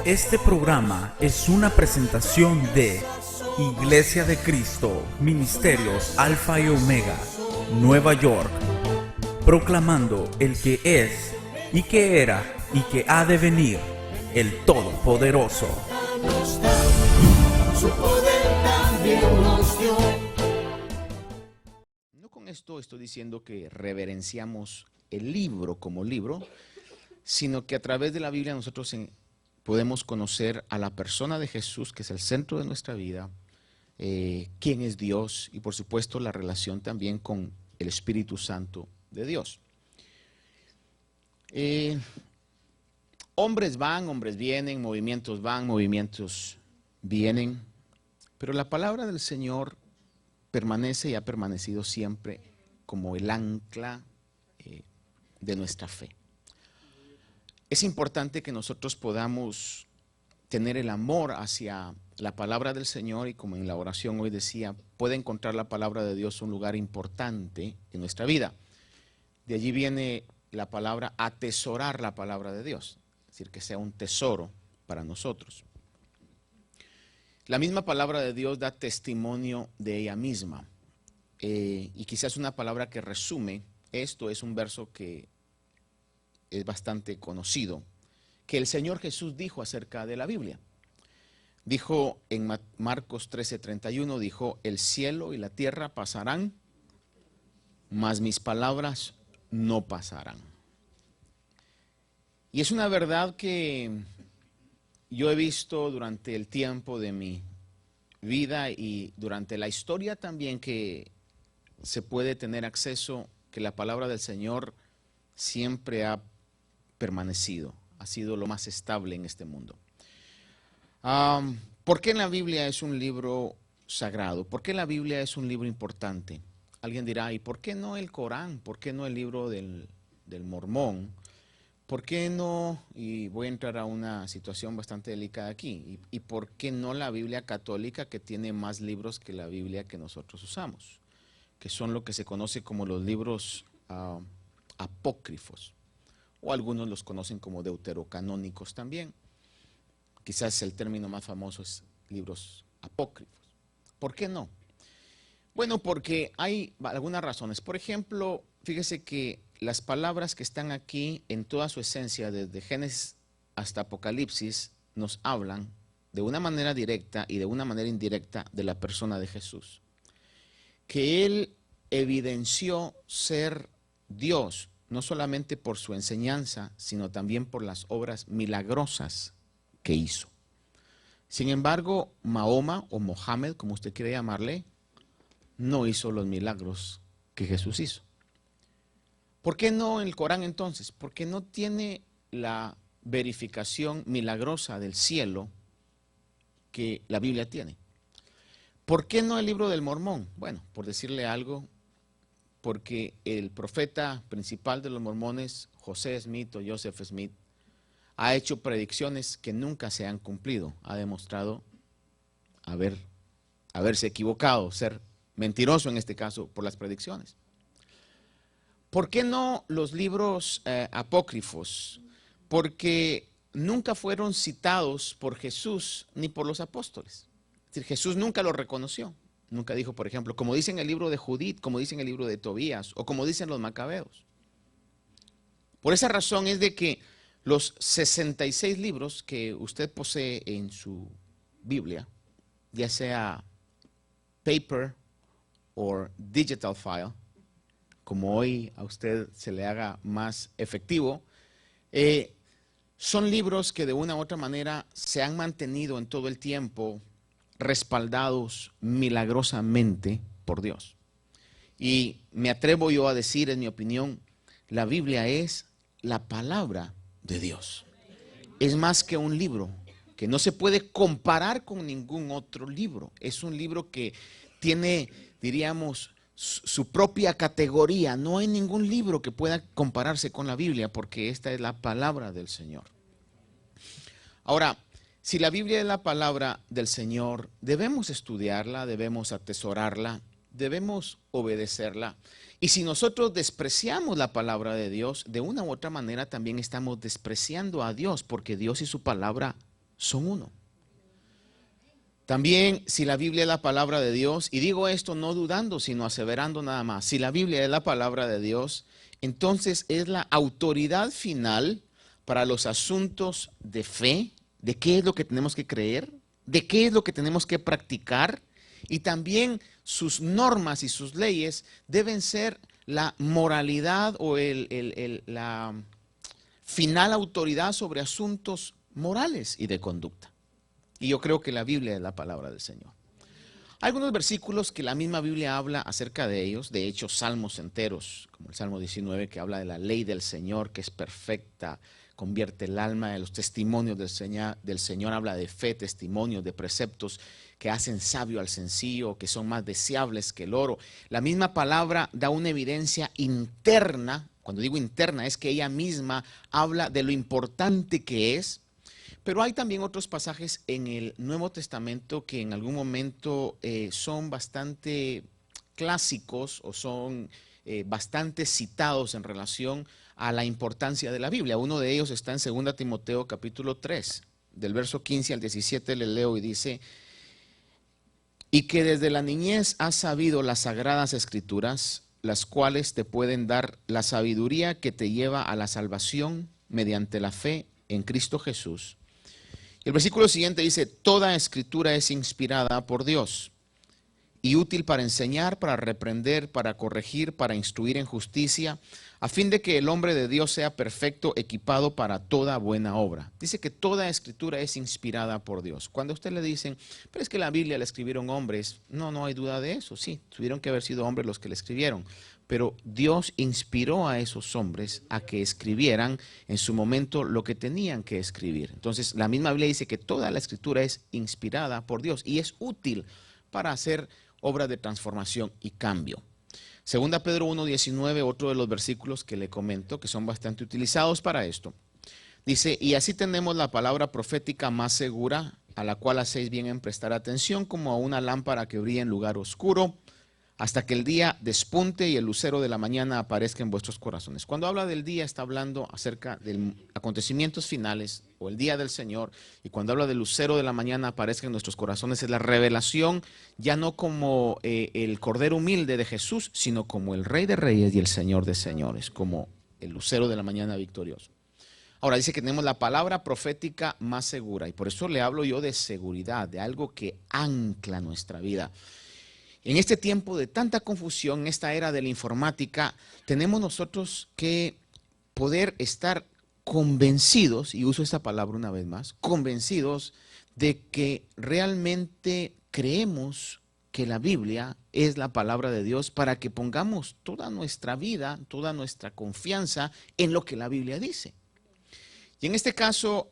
Este programa es una presentación de Iglesia de Cristo, Ministerios Alfa y Omega, Nueva York, proclamando el que es, y que era, y que ha de venir, el Todopoderoso. Su poder también nos dio. No con esto estoy diciendo que reverenciamos el libro como libro, sino que a través de la Biblia nosotros podemos conocer a la persona de Jesús, que es el centro de nuestra vida, quién es Dios y por supuesto la relación también con el Espíritu Santo de Dios. Hombres van, hombres vienen, movimientos van, movimientos vienen, pero la palabra del Señor permanece y ha permanecido siempre como el ancla de nuestra fe. Es importante que nosotros podamos tener el amor hacia la palabra del Señor y, como en la oración hoy decía, puede encontrar la palabra de Dios un lugar importante en nuestra vida. De allí viene la palabra atesorar la palabra de Dios, es decir, que sea un tesoro para nosotros. La misma palabra de Dios da testimonio de ella misma, y quizás una palabra que resume esto es un verso que es bastante conocido, que el Señor Jesús dijo acerca de la Biblia. Dijo en Marcos 13:31, dijo: el cielo y la tierra pasarán, mas mis palabras no pasarán. Y es una verdad que yo he visto durante el tiempo de mi vida y durante la historia también, que se puede tener acceso, que la palabra del Señor siempre ha permanecido, ha sido lo más estable en este mundo. ¿Por qué la Biblia es un libro sagrado? ¿Por qué la Biblia es un libro importante? Alguien dirá, ¿y por qué no el Corán? ¿Por qué no el libro del Mormón? ¿Por qué no? Y voy a entrar a una situación bastante delicada aquí. ¿Y por qué no la Biblia católica, que tiene más libros que la Biblia que nosotros usamos? Que son lo que se conoce como los libros apócrifos. O algunos los conocen como deuterocanónicos también. Quizás el término más famoso es libros apócrifos. ¿Por qué no? Bueno, porque hay algunas razones. Por ejemplo, fíjese que las palabras que están aquí en toda su esencia, desde Génesis hasta Apocalipsis, nos hablan de una manera directa y de una manera indirecta de la persona de Jesús. Que Él evidenció ser Dios, no solamente por su enseñanza, sino también por las obras milagrosas que hizo. Sin embargo, Mahoma o Mohammed, como usted quiere llamarle, no hizo los milagros que Jesús hizo. ¿Por qué no el Corán entonces? Porque no tiene la verificación milagrosa del cielo que la Biblia tiene. ¿Por qué no el libro del Mormón? Bueno, por decirle algo, porque el profeta principal de los mormones, José Smith o Joseph Smith, ha hecho predicciones que nunca se han cumplido. Ha demostrado haberse equivocado, ser mentiroso en este caso por las predicciones. ¿Por qué no los libros apócrifos? Porque nunca fueron citados por Jesús ni por los apóstoles. Es decir, Jesús nunca los reconoció. Nunca dijo, por ejemplo, como dice en el libro de Judith, como dice en el libro de Tobías, o como dicen los Macabeos. Por esa razón es de que los 66 libros que usted posee en su Biblia, ya sea paper o digital file, como hoy a usted se le haga más efectivo, son libros que de una u otra manera se han mantenido en todo el tiempo respaldados milagrosamente por Dios. Y me atrevo yo a decir, en mi opinión, la Biblia es la palabra de Dios. Es más que un libro, que no se puede comparar con ningún otro libro. Es un libro que tiene, diríamos, su propia categoría. No hay ningún libro que pueda compararse con la Biblia, porque esta es la palabra del Señor. Ahora, si la Biblia es la palabra del Señor, debemos estudiarla, debemos atesorarla, debemos obedecerla. Y si nosotros despreciamos la palabra de Dios, de una u otra manera también estamos despreciando a Dios, porque Dios y su palabra son uno. También, si la Biblia es la palabra de Dios, y digo esto no dudando, sino aseverando nada más, si la Biblia es la palabra de Dios, entonces es la autoridad final para los asuntos de fe, de qué es lo que tenemos que creer, de qué es lo que tenemos que practicar, y también sus normas y sus leyes deben ser la moralidad o la final autoridad sobre asuntos morales y de conducta. Y yo creo que la Biblia es la palabra del Señor. Hay algunos versículos que la misma Biblia habla acerca de ellos, de hecho salmos enteros, como el Salmo 19, que habla de la ley del Señor, que es perfecta, convierte el alma, de los testimonios del Señor, habla de fe, testimonios, de preceptos que hacen sabio al sencillo, que son más deseables que el oro. La misma palabra da una evidencia interna, cuando digo interna es que ella misma habla de lo importante que es. Pero hay también otros pasajes en el Nuevo Testamento que en algún momento son bastante clásicos o son bastante citados en relación a la importancia de la Biblia. Uno de ellos está en 2 Timoteo capítulo 3, del verso 15 al 17 le leo y dice: y que desde la niñez has sabido las sagradas escrituras, las cuales te pueden dar la sabiduría que te lleva a la salvación mediante la fe en Cristo Jesús. El versículo siguiente dice: toda escritura es inspirada por Dios y útil para enseñar, para reprender, para corregir, para instruir en justicia, a fin de que el hombre de Dios sea perfecto, equipado para toda buena obra. Dice que toda escritura es inspirada por Dios. Cuando a usted le dicen, pero es que la Biblia la escribieron hombres, no hay duda de eso. Sí, tuvieron que haber sido hombres los que la escribieron. Pero Dios inspiró a esos hombres a que escribieran en su momento lo que tenían que escribir. Entonces, la misma Biblia dice que toda la escritura es inspirada por Dios y es útil para hacer obra de transformación y cambio. Segunda Pedro 1:19, otro de los versículos que le comento, que son bastante utilizados para esto. Dice: y así tenemos la palabra profética más segura, a la cual hacéis bien en prestar atención, como a una lámpara que brilla en lugar oscuro, hasta que el día despunte y el lucero de la mañana aparezca en vuestros corazones. Cuando habla del día, está hablando acerca de acontecimientos finales o el día del Señor. Y cuando habla del lucero de la mañana aparezca en nuestros corazones, es la revelación, ya no como el Cordero humilde de Jesús, sino como el Rey de Reyes y el Señor de Señores, como el lucero de la mañana victorioso. Ahora dice que tenemos la palabra profética más segura, y por eso le hablo yo de seguridad, de algo que ancla nuestra vida. En este tiempo de tanta confusión, en esta era de la informática, tenemos nosotros que poder estar convencidos, y uso esta palabra una vez más, convencidos de que realmente creemos que la Biblia es la palabra de Dios, para que pongamos toda nuestra vida, toda nuestra confianza en lo que la Biblia dice. Y en este caso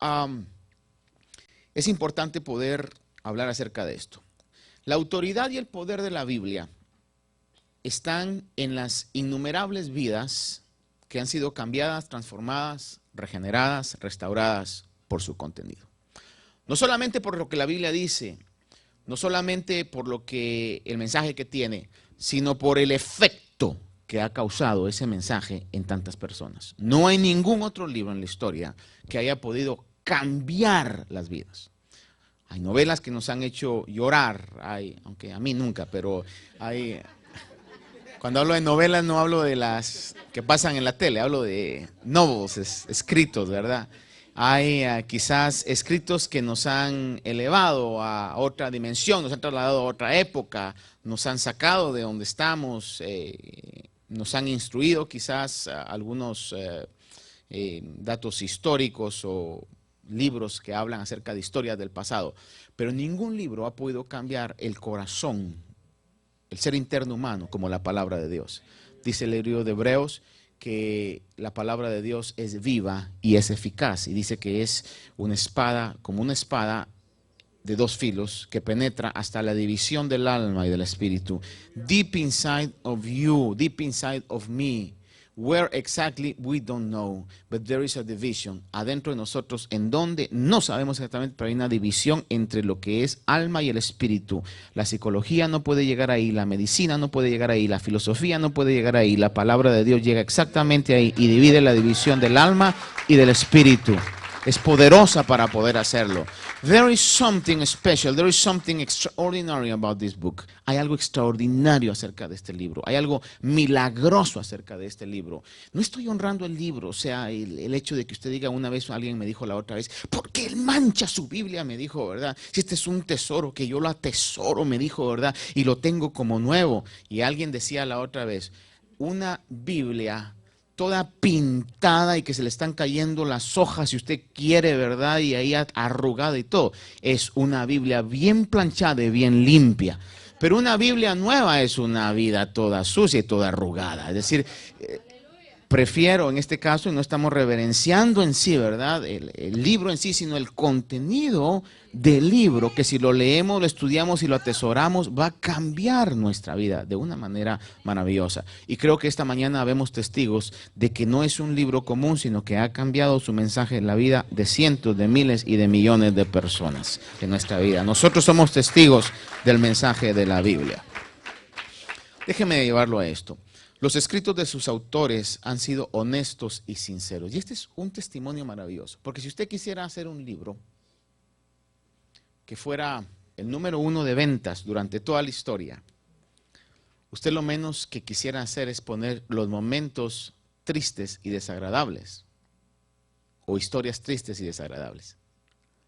es importante poder hablar acerca de esto. La autoridad y el poder de la Biblia están en las innumerables vidas que han sido cambiadas, transformadas, regeneradas, restauradas por su contenido. No solamente por lo que la Biblia dice, no solamente por lo que el mensaje que tiene, sino por el efecto que ha causado ese mensaje en tantas personas. No hay ningún otro libro en la historia que haya podido cambiar las vidas. Hay novelas que nos han hecho llorar, aunque a mí nunca, pero cuando hablo de novelas no hablo de las que pasan en la tele, hablo de novels, escritos, ¿verdad? Hay quizás escritos que nos han elevado a otra dimensión, nos han trasladado a otra época, nos han sacado de donde estamos, nos han instruido quizás algunos datos históricos o libros que hablan acerca de historias del pasado, pero ningún libro ha podido cambiar el corazón, el ser interno humano, como la palabra de Dios. Dice el libro de Hebreos que la palabra de Dios es viva y es eficaz, y dice que es una espada, como una espada de dos filos, que penetra hasta la división del alma y del espíritu. Deep inside of you, deep inside of me, where exactly we don't know, but there is a division. Adentro de nosotros, en donde no sabemos exactamente, pero hay una división entre lo que es alma y el espíritu. La psicología no puede llegar ahí, la medicina no puede llegar ahí, la filosofía no puede llegar ahí. La palabra de Dios llega exactamente ahí y divide la división del alma y del espíritu. Es poderosa para poder hacerlo. There is something special, there is something extraordinary about this book. Hay algo extraordinario acerca de este libro, hay algo milagroso acerca de este libro. No estoy honrando el libro, o sea, el hecho de que usted diga, una vez alguien me dijo la otra vez, ¿por qué él mancha su Biblia? Me dijo, ¿verdad? Si este es un tesoro, que yo lo atesoro, me dijo, ¿verdad? Y lo tengo como nuevo. Y alguien decía la otra vez, una Biblia toda pintada y que se le están cayendo las hojas si usted quiere, ¿verdad? Y ahí arrugada y todo. Es una Biblia bien planchada y bien limpia. Pero una Biblia nueva es una vida toda sucia y toda arrugada. Es decir, prefiero en este caso, y no estamos reverenciando en sí, ¿verdad? El libro en sí, sino el contenido del libro, que si lo leemos, lo estudiamos y lo atesoramos, va a cambiar nuestra vida de una manera maravillosa. Y creo que esta mañana vemos testigos de que no es un libro común, sino que ha cambiado su mensaje en la vida de cientos, de miles y de millones de personas en nuestra vida. Nosotros somos testigos del mensaje de la Biblia. Déjeme llevarlo a esto. Los escritos de sus autores han sido honestos y sinceros. Y este es un testimonio maravilloso. Porque si usted quisiera hacer un libro que fuera el número 1 de ventas durante toda la historia, usted lo menos que quisiera hacer es poner los momentos tristes y desagradables. O historias tristes y desagradables.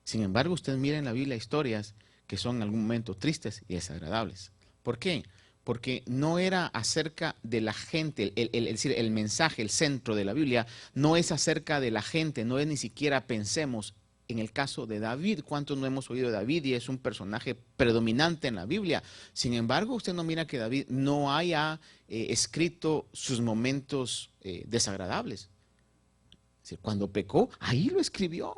Sin embargo, usted mira en la Biblia historias que son en algún momento tristes y desagradables. ¿Por qué? Porque no era acerca de la gente, es decir, el mensaje, el centro de la Biblia, no es acerca de la gente, no es ni siquiera pensemos en el caso de David. ¿Cuántos no hemos oído de David? Y es un personaje predominante en la Biblia. Sin embargo, usted no mira que David no haya escrito sus momentos desagradables. Es decir, cuando pecó, ahí lo escribió.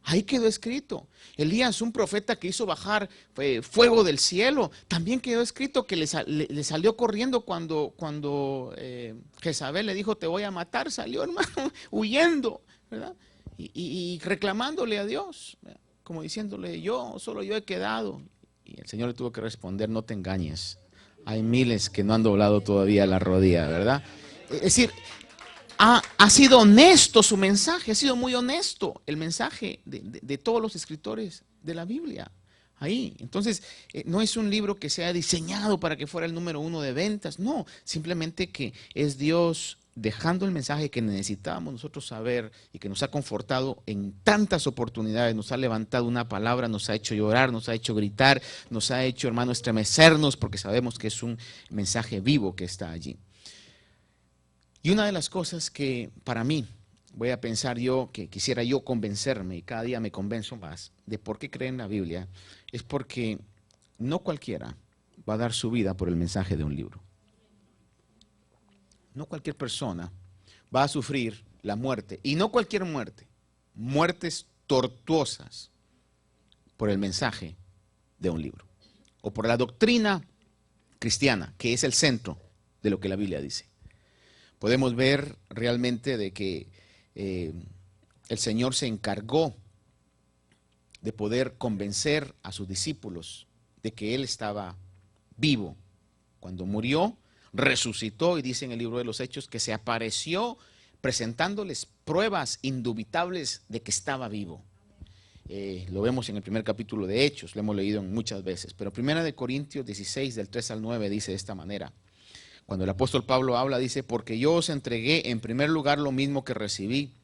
Ahí quedó escrito. Elías, un profeta que hizo bajar fuego del cielo, también quedó escrito que le salió corriendo cuando Jezabel le dijo, te voy a matar. Salió, hermano, huyendo, ¿verdad? Y reclamándole a Dios, ¿verdad? Como diciéndole, solo yo he quedado. Y el Señor le tuvo que responder, no te engañes. Hay miles que no han doblado todavía la rodilla, ¿verdad? Es decir, ha sido honesto su mensaje, ha sido muy honesto el mensaje de todos los escritores de la Biblia. Ahí, entonces, no es un libro que sea diseñado para que fuera el número 1 de ventas, no, simplemente que es Dios dejando el mensaje que necesitábamos nosotros saber y que nos ha confortado en tantas oportunidades, nos ha levantado una palabra, nos ha hecho llorar, nos ha hecho gritar, nos ha hecho, hermano, estremecernos porque sabemos que es un mensaje vivo que está allí. Y una de las cosas que para mí, voy a pensar yo, que quisiera yo convencerme, y cada día me convenzo más, de por qué creer en la Biblia, es porque no cualquiera va a dar su vida por el mensaje de un libro. No cualquier persona va a sufrir la muerte, y no cualquier muerte, muertes tortuosas por el mensaje de un libro, o por la doctrina cristiana, que es el centro de lo que la Biblia dice. Podemos ver realmente de que el Señor se encargó de poder convencer a sus discípulos de que Él estaba vivo. Cuando murió, resucitó y dice en el libro de los Hechos que se apareció presentándoles pruebas indubitables de que estaba vivo. Lo vemos en el primer capítulo de Hechos, lo hemos leído muchas veces, pero 1 Corintios 16 del 3 al 9 dice de esta manera. Cuando el apóstol Pablo habla, dice, porque yo os entregué en primer lugar lo mismo que recibí,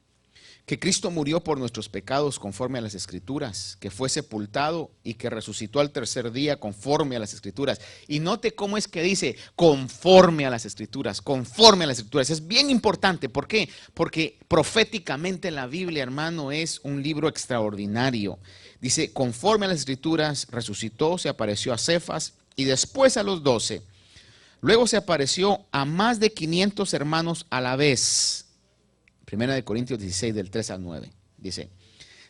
que Cristo murió por nuestros pecados conforme a las Escrituras, que fue sepultado y que resucitó al tercer día conforme a las Escrituras. Y note cómo es que dice, conforme a las Escrituras, conforme a las Escrituras. Es bien importante, ¿por qué? Porque proféticamente la Biblia, hermano, es un libro extraordinario. Dice, conforme a las Escrituras, resucitó, se apareció a Cefas y después a los 12. Luego se apareció a más de 500 hermanos a la vez. 1 Corintios 16 del 3 al 9. Dice,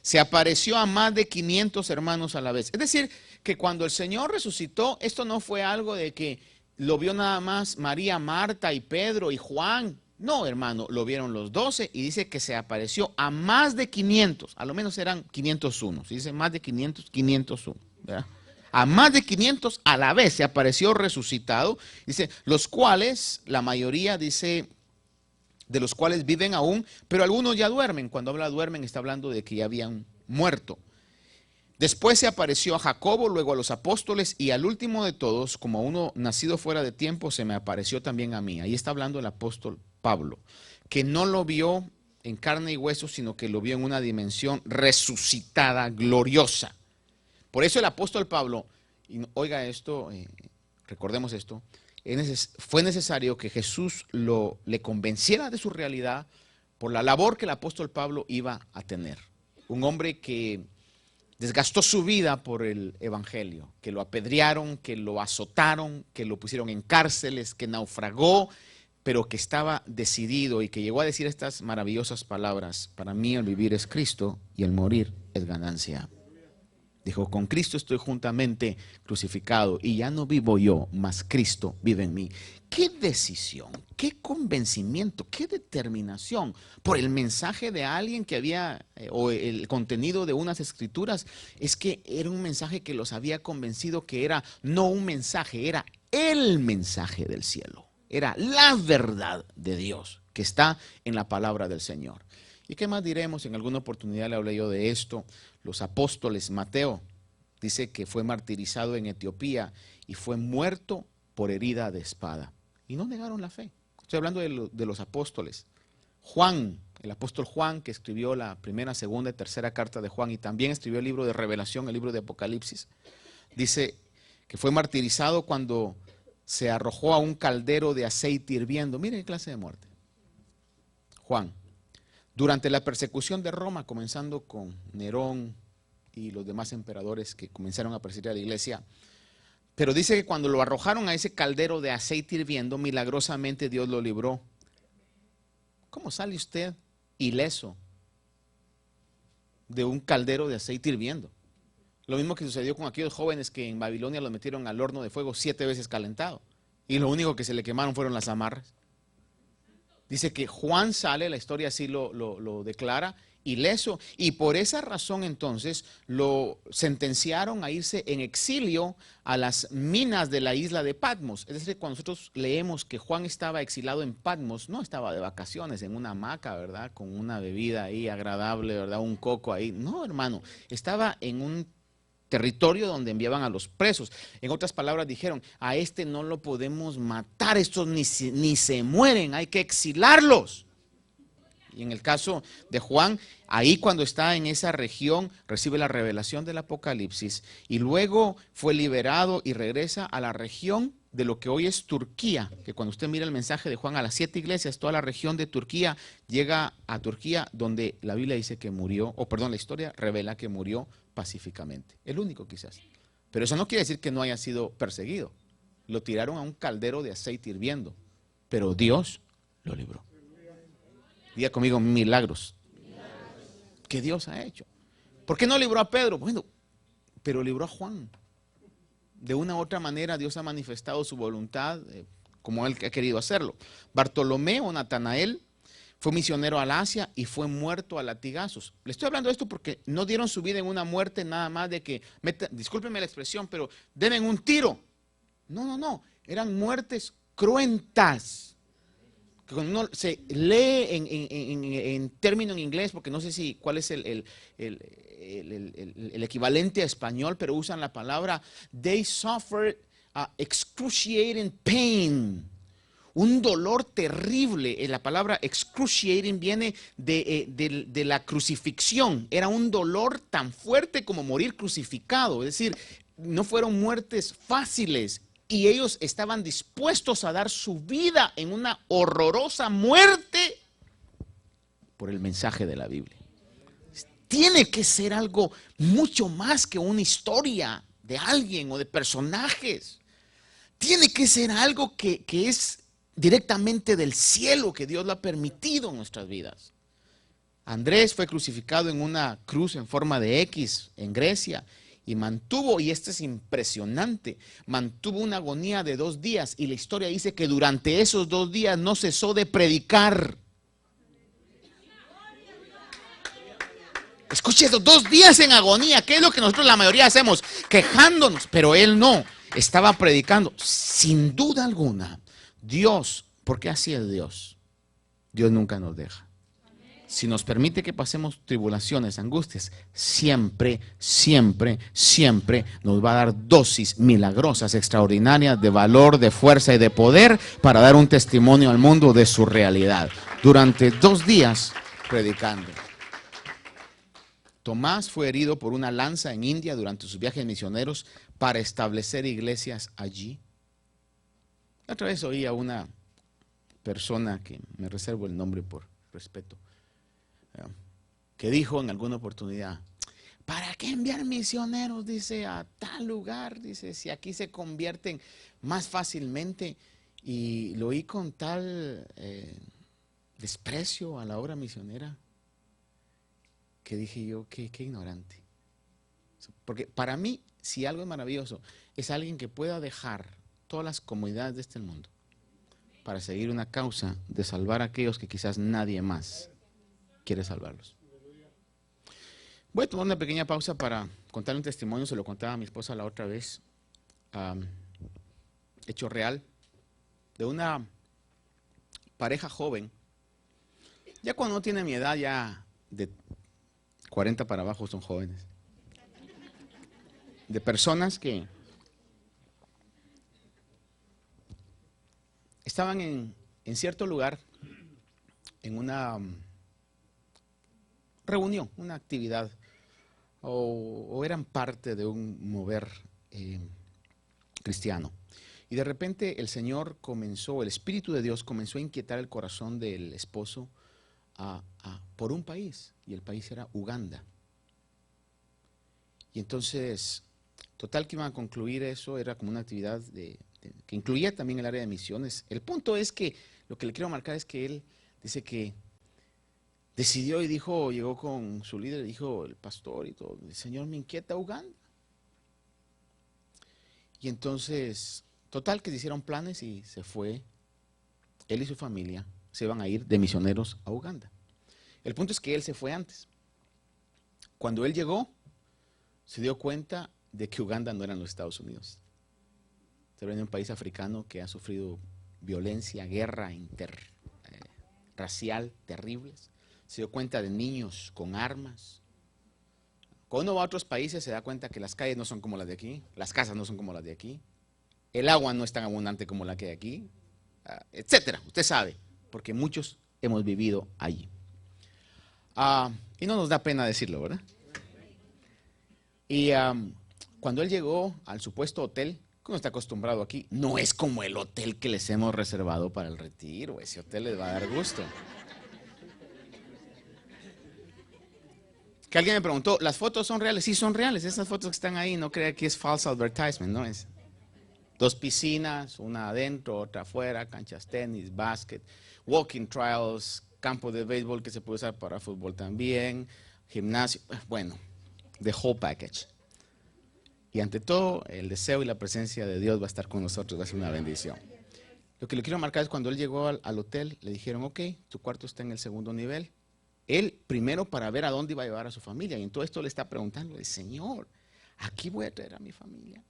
se apareció a más de 500 hermanos a la vez. Es decir, que cuando el Señor resucitó, esto no fue algo de que lo vio nada más María, Marta y Pedro y Juan. No, hermano, lo vieron los 12 y dice que se apareció a más de 500. A lo menos eran 501. Si dice más de 500, 501. ¿Verdad? A más de 500 a la vez se apareció resucitado, dice, los cuales, la mayoría dice, de los cuales viven aún, pero algunos ya duermen. Cuando habla duermen está hablando de que ya habían muerto. Después se apareció a Jacobo, luego a los apóstoles y al último de todos, como a uno nacido fuera de tiempo, se me apareció también a mí. Ahí está hablando el apóstol Pablo, que no lo vio en carne y hueso, sino que lo vio en una dimensión resucitada, gloriosa. Por eso el apóstol Pablo, y oiga esto, recordemos esto, fue necesario que Jesús le convenciera de su realidad por la labor que el apóstol Pablo iba a tener. Un hombre que desgastó su vida por el evangelio, que lo apedrearon, que lo azotaron, que lo pusieron en cárceles, que naufragó, pero que estaba decidido y que llegó a decir estas maravillosas palabras: para mí el vivir es Cristo y el morir es ganancia. Dijo, con Cristo estoy juntamente crucificado y ya no vivo yo, mas Cristo vive en mí. Qué decisión, qué convencimiento, qué determinación por el mensaje de alguien que había, o el contenido de unas escrituras. Es que era un mensaje que los había convencido que era no un mensaje, era el mensaje del cielo. Era la verdad de Dios que está en la palabra del Señor. ¿Y qué más diremos? En alguna oportunidad le hablé yo de esto. Los apóstoles, Mateo dice que fue martirizado en Etiopía y fue muerto por herida de espada. Y no negaron la fe. Estoy hablando de los apóstoles. Juan, el apóstol Juan, que escribió la primera, segunda y tercera carta de Juan y también escribió el libro de Revelación, el libro de Apocalipsis, dice que fue martirizado cuando se arrojó a un caldero de aceite hirviendo. Miren qué clase de muerte. Juan. Durante la persecución de Roma, comenzando con Nerón y los demás emperadores que comenzaron a perseguir a la iglesia, pero dice que cuando lo arrojaron a ese caldero de aceite hirviendo, milagrosamente Dios lo libró. ¿Cómo sale usted ileso de un caldero de aceite hirviendo? Lo mismo que sucedió con aquellos jóvenes que en Babilonia los metieron al horno de fuego 7 veces calentado y lo único que se le quemaron fueron las amarras. Dice que Juan sale, la historia así lo declara, ileso, y por esa razón entonces lo sentenciaron a irse en exilio a las minas de la isla de Patmos. Es decir, cuando nosotros leemos que Juan estaba exilado en Patmos, no estaba de vacaciones en una hamaca, ¿verdad? Con una bebida ahí agradable, ¿verdad? Un coco ahí. No, hermano, estaba en un territorio donde enviaban a los presos. En otras palabras dijeron, a este no lo podemos matar, estos ni se mueren, hay que exilarlos. Y en el caso de Juan, ahí cuando está en esa región, recibe la revelación del Apocalipsis y luego fue liberado y regresa a la región de lo que hoy es Turquía, que cuando usted mira el mensaje de Juan a las 7 iglesias, toda la región de Turquía, llega a Turquía donde la Biblia dice que murió, o perdón, la historia revela que murió pacíficamente. El único quizás. Pero eso no quiere decir que no haya sido perseguido. Lo tiraron a un caldero de aceite hirviendo, pero Dios lo libró. Diga conmigo, milagros que Dios ha hecho. ¿Por qué no libró a Pedro? Bueno, pero libró a Juan. De una u otra manera Dios ha manifestado su voluntad como Él ha querido hacerlo. Bartolomé o Natanael fue misionero al Asia y fue muerto a latigazos. Le estoy hablando de esto porque no dieron su vida en una muerte nada más de que, discúlpenme la expresión, pero deben un tiro. No. Eran muertes cruentas. Cuando uno se lee en término en inglés, porque no sé si cuál es el equivalente a español, pero usan la palabra they suffered excruciating pain, un dolor terrible. La palabra excruciating viene de la crucifixión. Era un dolor tan fuerte como morir crucificado, es decir, no fueron muertes fáciles. Y ellos estaban dispuestos a dar su vida en una horrorosa muerte por el mensaje de la Biblia. Tiene que ser algo mucho más que una historia de alguien o de personajes. Tiene que ser algo que es directamente del cielo, que Dios lo ha permitido en nuestras vidas. Andrés fue crucificado en una cruz en forma de X en Grecia. Y mantuvo, y esto es impresionante, mantuvo una agonía de 2 días y la historia dice que durante esos 2 días no cesó de predicar. Escuche, 2 días en agonía, ¿qué es lo que nosotros la mayoría hacemos? Quejándonos, pero él no, estaba predicando. Sin duda alguna, Dios, porque así es Dios, Dios nunca nos deja. si nos permite que pasemos tribulaciones, angustias, siempre, siempre, siempre nos va a dar dosis milagrosas, extraordinarias de valor, de fuerza y de poder para dar un testimonio al mundo de su realidad. Durante 2 días predicando. Tomás fue herido por una lanza en India durante sus viajes misioneros para establecer iglesias allí. Otra vez oí a una persona, que me reservo el nombre por respeto, que dijo en alguna oportunidad: ¿para qué enviar misioneros, dice, a tal lugar? Dice, si aquí se convierten más fácilmente. Y lo oí con tal desprecio a la obra misionera, que dije yo, qué ignorante. Porque para mí, si algo es maravilloso, es alguien que pueda dejar todas las comodidades de este mundo para seguir una causa de salvar a aquellos que quizás nadie más quiere salvarlos. Voy a tomar una pequeña pausa para contar un testimonio. Se lo contaba a mi esposa la otra vez, hecho real, de una pareja joven. Ya cuando no tiene mi edad, ya de 40 para abajo son jóvenes. De personas que estaban en cierto lugar, en una reunión, una actividad, o eran parte de un mover cristiano. Y de repente el Señor comenzó, el Espíritu de Dios comenzó a inquietar el corazón del esposo por un país, y el país era Uganda. Y entonces, total que iban a concluir eso, era como una actividad que incluía también el área de misiones. El punto es que, lo que le quiero marcar es que él dice que decidió y dijo, llegó con su líder y dijo, el pastor y todo, el Señor me inquieta Uganda. Y entonces, total que se hicieron planes y se fue, él y su familia se iban a ir de misioneros a Uganda. El punto es que él se fue antes. Cuando él llegó, se dio cuenta de que Uganda no eran los Estados Unidos. Se viene de un país africano que ha sufrido violencia, guerra interracial terribles. Se dio cuenta de niños con armas. Cuando uno va a otros países se da cuenta que las calles no son como las de aquí, las casas no son como las de aquí, el agua no es tan abundante como la que hay aquí, etcétera. Usted sabe, porque muchos hemos vivido allí. Y no nos da pena decirlo, ¿verdad? Y cuando él llegó al supuesto hotel, que uno está acostumbrado aquí, no es como el hotel que les hemos reservado para el retiro. Ese hotel les va a dar gusto. Que alguien me preguntó, ¿las fotos son reales? Sí, son reales. Esas fotos que están ahí, no crea que es false advertisement, no es. 2 piscinas, una adentro, otra afuera, canchas tenis, básquet, walking trials, campo de béisbol que se puede usar para fútbol también, gimnasio, bueno, the whole package. Y ante todo, el deseo y la presencia de Dios va a estar con nosotros, va a ser una bendición. Lo que le quiero marcar es cuando él llegó al hotel, le dijeron, ok, tu cuarto está en el 2.º nivel. Él primero para ver a dónde iba a llevar a su familia, y en todo esto le está preguntando, Señor, aquí voy a traer a mi familia.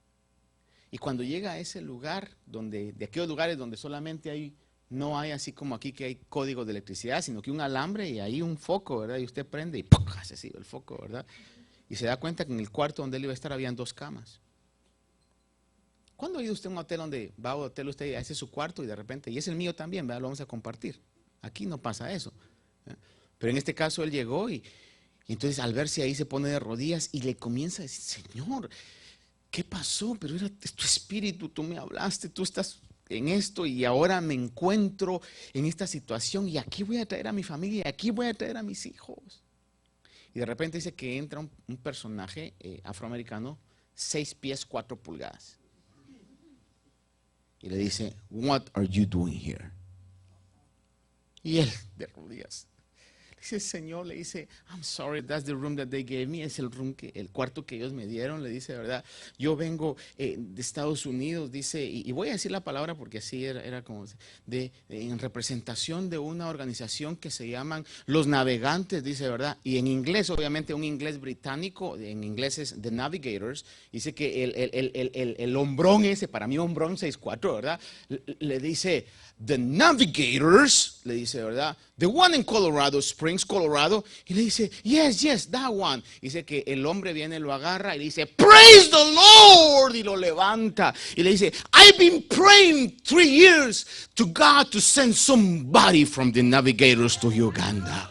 Y cuando llega a ese lugar, de aquellos lugares donde solamente no hay así como aquí que hay código de electricidad, sino que un alambre y ahí un foco, ¿verdad? Y usted prende y ¡pum! Hace así el foco, ¿verdad? Y se da cuenta que en el cuarto donde él iba a estar habían 2 camas. ¿Cuándo ha ido usted a un hotel donde va a un hotel usted, ese es su cuarto y de repente, y es el mío también, ¿verdad? Lo vamos a compartir? Aquí no pasa eso. Pero en este caso él llegó y entonces al verse ahí se pone de rodillas y le comienza a decir, Señor, ¿qué pasó? Pero era tu espíritu, tú me hablaste, tú estás en esto y ahora me encuentro en esta situación y aquí voy a traer a mi familia y aquí voy a traer a mis hijos. Y de repente dice que entra un personaje afroamericano, 6 pies 4 pulgadas. Y le dice, what are you doing here? Y él de rodillas. Dice, Señor, le dice, I'm sorry, that's the room that they gave me. Es el cuarto que ellos me dieron, le dice, ¿verdad? Yo vengo de Estados Unidos, dice, y voy a decir la palabra porque así era como, en representación de una organización que se llaman Los Navegantes, dice, ¿verdad? Y en inglés, obviamente, un inglés británico, en inglés es The Navigators, dice que el hombrón ese, para mí hombrón 6'4", ¿verdad? Le dice, The Navigators, le dice, ¿verdad? The one in Colorado Springs, Springs, Colorado. Y le dice, yes, that one. Dice que el hombre viene, lo agarra y le dice, praise the Lord. Y lo levanta. Y le dice, I've been praying 3 years to God to send somebody from the Navigators to Uganda.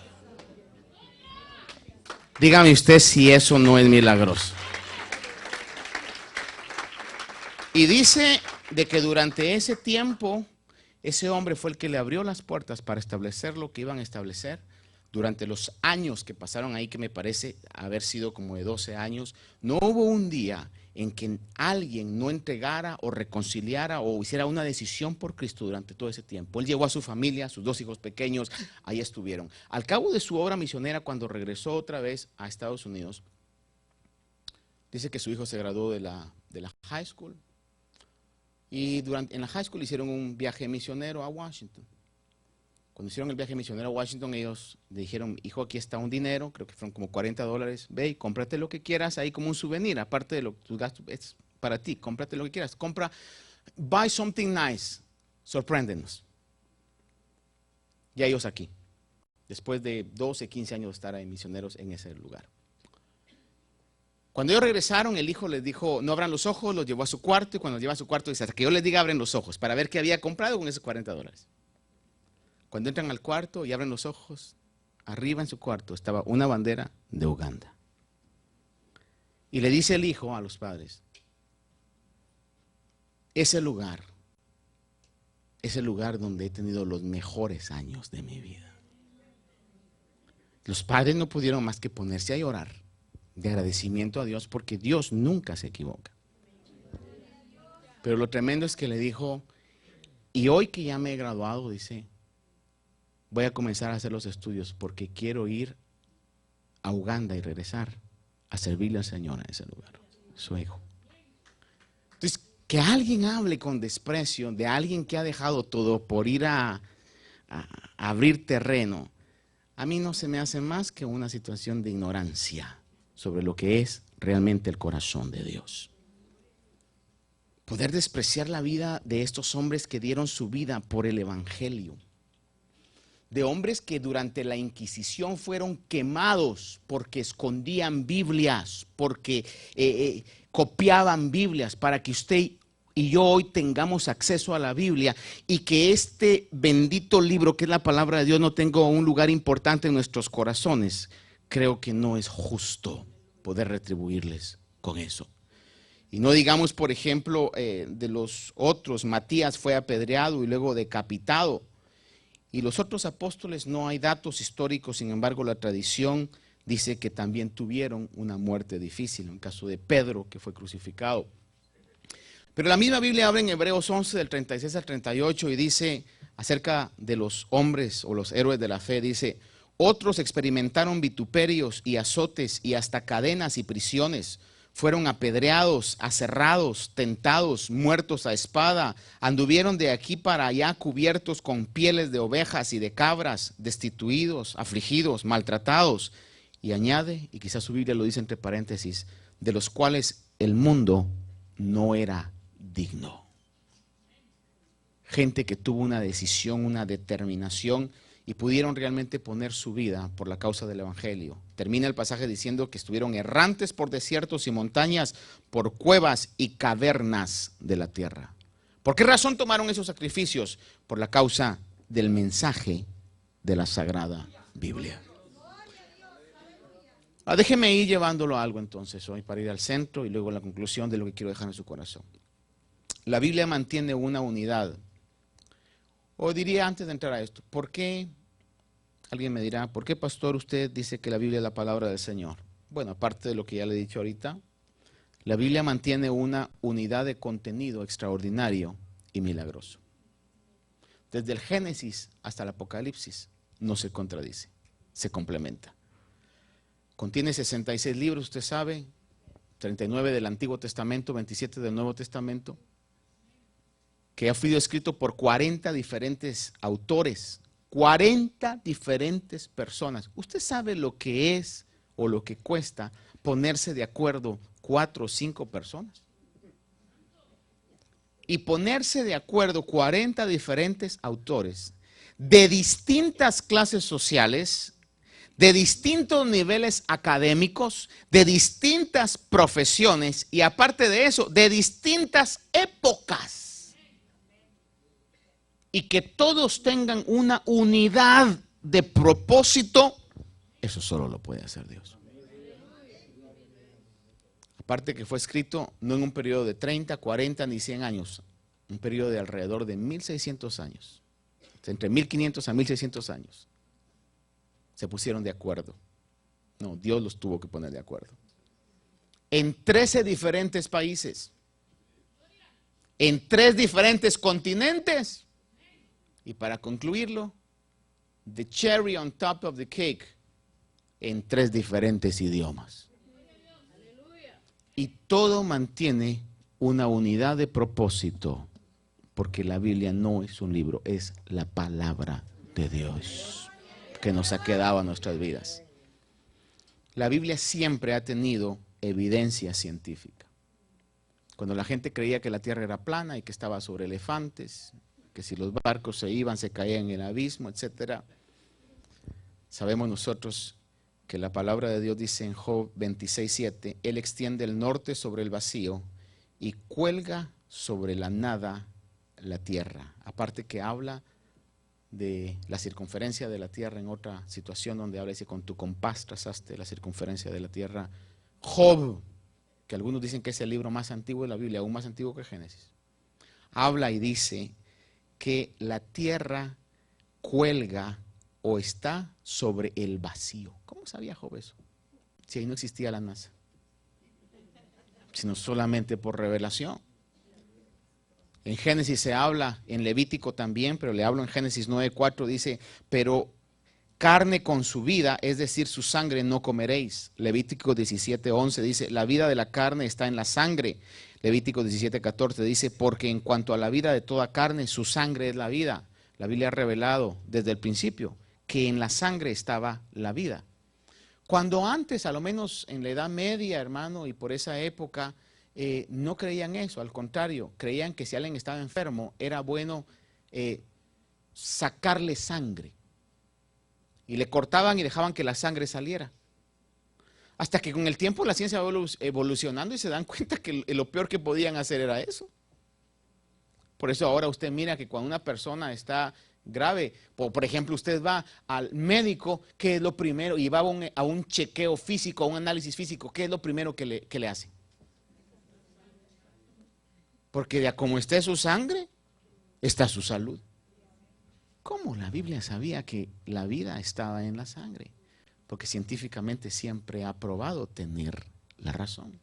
Dígame usted si eso no es milagroso. Y dice de que durante ese tiempo, ese hombre fue el que le abrió las puertas para establecer lo que iban a establecer. Durante los años que pasaron ahí, que me parece haber sido como de 12 años, no hubo un día en que alguien no entregara o reconciliara o hiciera una decisión por Cristo durante todo ese tiempo. Él llevó a su familia, sus 2 hijos pequeños, ahí estuvieron. Al cabo de su obra misionera, cuando regresó otra vez a Estados Unidos, dice que su hijo se graduó de la high school. Y en la high school hicieron un viaje misionero a Washington. Cuando hicieron el viaje misionero a Washington, ellos le dijeron, hijo, aquí está un dinero, creo que fueron como $40. Ve y cómprate lo que quieras ahí como un souvenir, aparte de tus gastos, es para ti, cómprate lo que quieras. Buy something nice, sorpréndenos. Y ellos aquí, después de 12, 15 años de estar ahí misioneros en ese lugar. Cuando ellos regresaron, el hijo les dijo, no abran los ojos, los llevó a su cuarto, y cuando los lleva a su cuarto dice, hasta que yo les diga abren los ojos, para ver qué había comprado con esos $40. Cuando entran al cuarto y abren los ojos, arriba en su cuarto estaba una bandera de Uganda. Y le dice el hijo a los padres, ese lugar donde he tenido los mejores años de mi vida. Los padres no pudieron más que ponerse a llorar de agradecimiento a Dios, porque Dios nunca se equivoca. Pero lo tremendo es que le dijo, y hoy que ya me he graduado, dice, voy a comenzar a hacer los estudios porque quiero ir a Uganda y regresar a servirle al Señor en ese lugar, su hijo. Entonces, que alguien hable con desprecio de alguien que ha dejado todo por ir a abrir terreno, a mí no se me hace más que una situación de ignorancia sobre lo que es realmente el corazón de Dios. Poder despreciar la vida de estos hombres que dieron su vida por el evangelio, de hombres que durante la Inquisición fueron quemados porque escondían Biblias, porque copiaban Biblias, para que usted y yo hoy tengamos acceso a la Biblia y que este bendito libro que es la palabra de Dios no tenga un lugar importante en nuestros corazones. Creo que no es justo poder retribuirles con eso. Y no digamos, por ejemplo, de los otros. Matías fue apedreado y luego decapitado. Y los otros apóstoles no hay datos históricos, sin embargo la tradición dice que también tuvieron una muerte difícil, en el caso de Pedro, que fue crucificado. Pero la misma Biblia habla en Hebreos 11, del 36 al 38, y dice acerca de los hombres o los héroes de la fe, dice, otros experimentaron vituperios y azotes y hasta cadenas y prisiones. Fueron apedreados, aserrados, tentados, muertos a espada. Anduvieron de aquí para allá cubiertos con pieles de ovejas y de cabras, destituidos, afligidos, maltratados. Y añade, y quizás su Biblia lo dice entre paréntesis, de los cuales el mundo no era digno. Gente que tuvo una decisión, una determinación, y pudieron realmente poner su vida por la causa del evangelio. Termina el pasaje diciendo que estuvieron errantes por desiertos y montañas, por cuevas y cavernas de la tierra. ¿Por qué razón tomaron esos sacrificios? Por la causa del mensaje de la Sagrada Biblia. Déjeme ir llevándolo a algo entonces hoy para ir al centro y luego a la conclusión de lo que quiero dejar en su corazón. La Biblia mantiene una unidad. O diría antes de entrar a esto, ¿por qué? Alguien me dirá, ¿por qué, pastor, usted dice que la Biblia es la palabra del Señor? Bueno, aparte de lo que ya le he dicho ahorita, la Biblia mantiene una unidad de contenido extraordinario y milagroso. Desde el Génesis hasta el Apocalipsis no se contradice, se complementa. Contiene 66 libros, usted sabe, 39 del Antiguo Testamento, 27 del Nuevo Testamento, que ha sido escrito por 40 diferentes autores, 40 diferentes personas. ¿Usted sabe lo que es o lo que cuesta ponerse de acuerdo 4 o 5 personas? Y ponerse de acuerdo 40 diferentes autores de distintas clases sociales, de distintos niveles académicos, de distintas profesiones y aparte de eso, de distintas épocas. Y que todos tengan una unidad de propósito, eso solo lo puede hacer Dios. Aparte que fue escrito no en un periodo de 30, 40 ni 100 años, un periodo de alrededor de 1600 años, entre 1500 a 1600 años. Se pusieron de acuerdo. No, Dios los tuvo que poner de acuerdo. En 13 diferentes países, en 3 diferentes continentes. Y para concluirlo, the cherry on top of the cake, en 3 diferentes idiomas. Y todo mantiene una unidad de propósito, porque la Biblia no es un libro, es la palabra de Dios que nos ha quedado a nuestras vidas. La Biblia siempre ha tenido evidencia científica. Cuando la gente creía que la tierra era plana y que estaba sobre elefantes, que si los barcos se iban, se caían en el abismo, etc. Sabemos nosotros que la palabra de Dios dice en Job 26:7, Él extiende el norte sobre el vacío y cuelga sobre la nada la tierra. Aparte que habla de la circunferencia de la tierra en otra situación donde habla, dice, con tu compás trazaste la circunferencia de la tierra. Job, que algunos dicen que es el libro más antiguo de la Biblia, aún más antiguo que Génesis, habla y dice que la tierra cuelga o está sobre el vacío. ¿Cómo sabía Job eso? Si ahí no existía la NASA, sino solamente por revelación. En Génesis se habla, en Levítico también, pero le hablo en Génesis 9:4, dice, pero carne con su vida, es decir, su sangre no comeréis. Levítico 17:11 dice, la vida de la carne está en la sangre. Levítico 17:14 dice, porque en cuanto a la vida de toda carne, su sangre es la vida. La Biblia ha revelado desde el principio que en la sangre estaba la vida. Cuando antes, a lo menos en la Edad Media, hermano, y por esa época, no creían eso, al contrario, creían que si alguien estaba enfermo, era bueno sacarle sangre. Y le cortaban y dejaban que la sangre saliera. Hasta que con el tiempo la ciencia va evolucionando y se dan cuenta que lo peor que podían hacer era eso. Por eso ahora usted mira que cuando una persona está grave, por ejemplo, usted va al médico, ¿qué es lo primero? Y va a un chequeo físico, a un análisis físico, ¿qué es lo primero que le hacen? Porque de como esté su sangre, está su salud. ¿Cómo la Biblia sabía que la vida estaba en la sangre? Porque científicamente siempre ha probado tener la razón.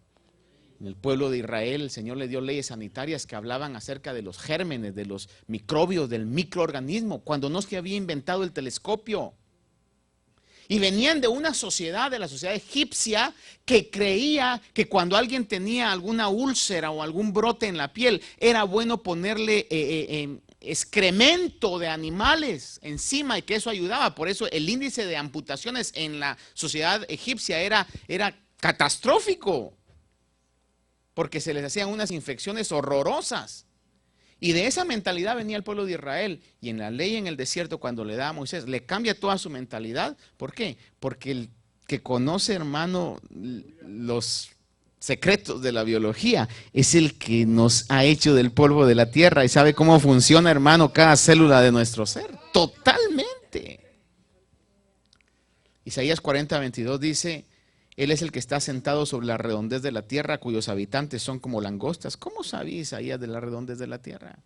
En el pueblo de Israel, el Señor le dio leyes sanitarias que hablaban acerca de los gérmenes, de los microbios, del microorganismo, cuando no se había inventado el telescopio. Y venían de una sociedad, de la sociedad egipcia, que creía que cuando alguien tenía alguna úlcera o algún brote en la piel, era bueno ponerle excremento de animales encima y que eso ayudaba. Por eso el índice de amputaciones en la sociedad egipcia era catastrófico, porque se les hacían unas infecciones horrorosas. Y de esa mentalidad venía el pueblo de Israel. Y en la ley en el desierto, cuando le da a Moisés, le cambia toda su mentalidad. ¿Por qué? Porque el que conoce, hermano, los secretos de la biología es el que nos ha hecho del polvo de la tierra y sabe cómo funciona, hermano, cada célula de nuestro ser. Totalmente. Isaías 40:22 dice, Él es el que está sentado sobre la redondez de la tierra, cuyos habitantes son como langostas. ¿Cómo sabía Isaías de la redondez de la tierra?